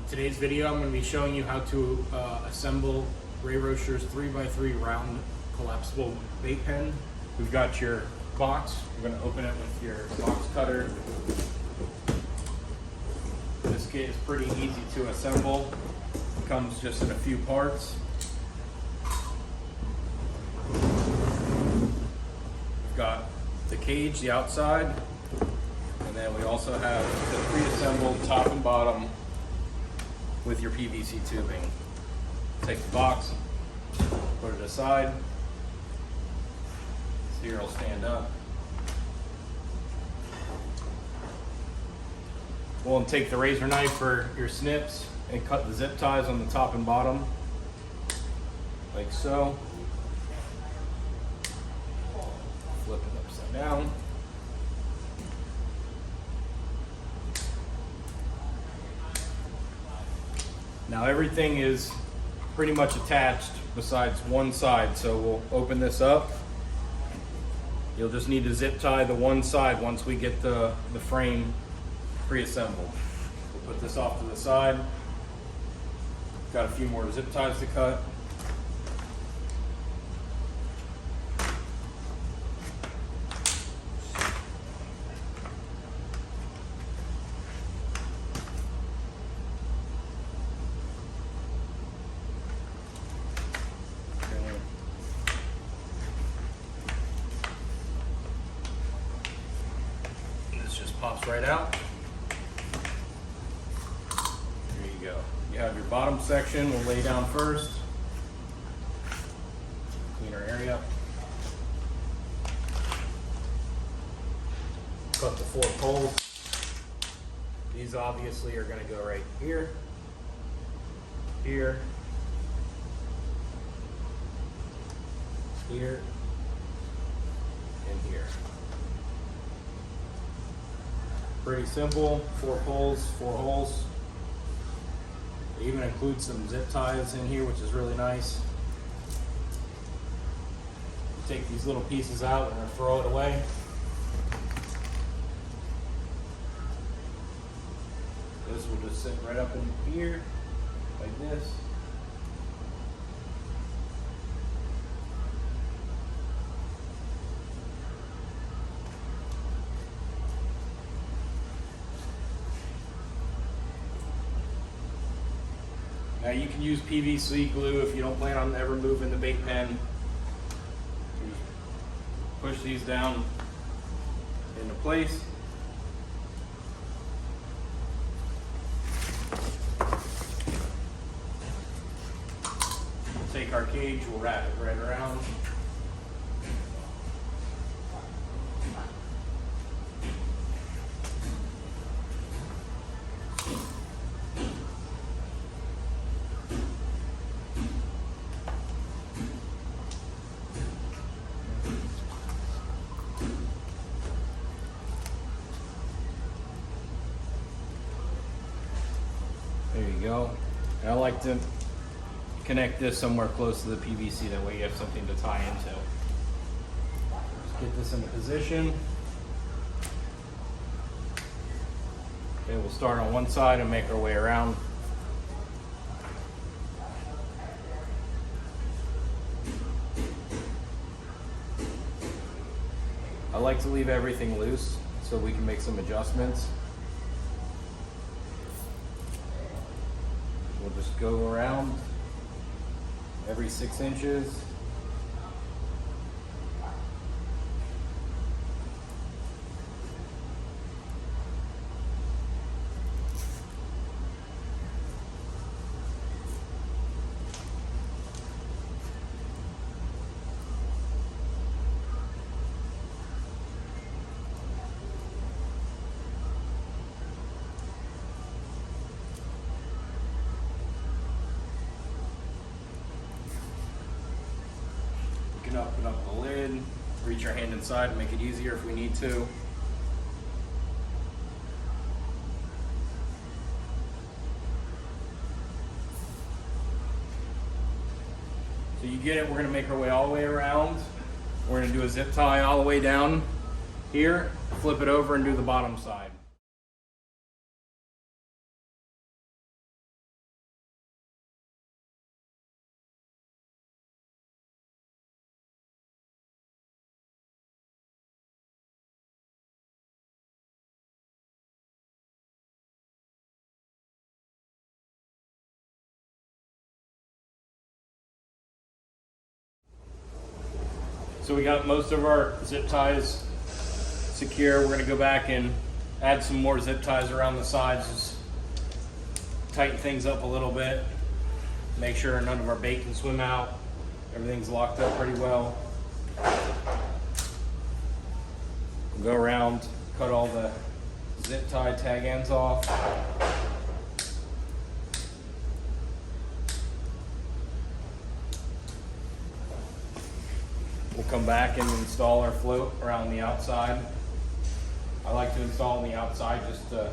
Today's video, I'm going to be showing you how to assemble Ray Rocher's 3x3 round collapsible vape pen. We've got your box. We're going to open it with your box cutter. This kit is pretty easy to assemble. It comes just in a few parts. We've got the cage, the outside, and then we also have the pre-assembled top and bottom with your PVC tubing. Take the box, put it aside. So here it'll stand up. We'll take the razor knife for your snips and cut the zip ties on the top and bottom, like so. Flip it upside down. Now everything is pretty much attached besides one side, so we'll open this up. You'll just need to zip tie the one side once we get the frame pre-assembled. We'll put this off to the side. Got a few more zip ties to cut. Pops right out. There you go. You have your bottom section. We'll lay down first. Clean our area. Cut the 4 poles. These obviously are going to go right here, here, here, and here. Pretty simple, 4 poles, 4 holes. They even include some zip ties in here, which is really nice. Take these little pieces out and throw it away. This will just sit right up in here, like this. Now you can use PVC glue if you don't plan on ever moving the vape pen. Push these down into place. We'll take our cage, we'll wrap it right around. There you go. And I like to connect this somewhere close to the PVC, that way you have something to tie into. Just get this into position. Okay, we'll start on one side and make our way around. I like to leave everything loose so we can make some adjustments. We'll just go around every 6 inches. Open up the lid, reach our hand inside to make it easier if we need to. So you get it, we're gonna make our way all the way around. We're gonna do a zip tie all the way down here, flip it over and do the bottom side. So we got most of our zip ties secure. We're gonna go back and add some more zip ties around the sides, just tighten things up a little bit, make sure none of our bait can swim out. Everything's locked up pretty well. We'll go around, cut all the zip tie tag ends off. We'll come back and install our float around the outside. I like to install on the outside just to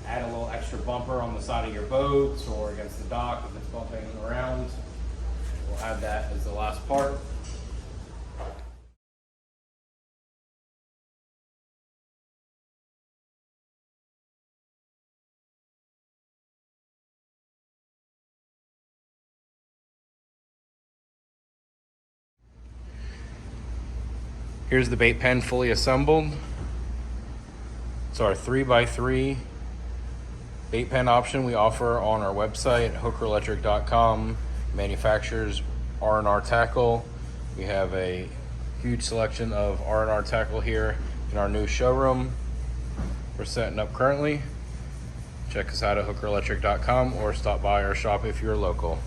add a little extra bumper on the side of your boats or against the dock if it's bumping around. We'll add that as the last part. Here's the bait pen fully assembled. It's our 3x3 bait pen option we offer on our website, hookerelectric.com. Manufacturers R&R Tackle. We have a huge selection of R&R tackle here in our new showroom we're setting up currently. Check us out at hookerelectric.com or stop by our shop if you're local.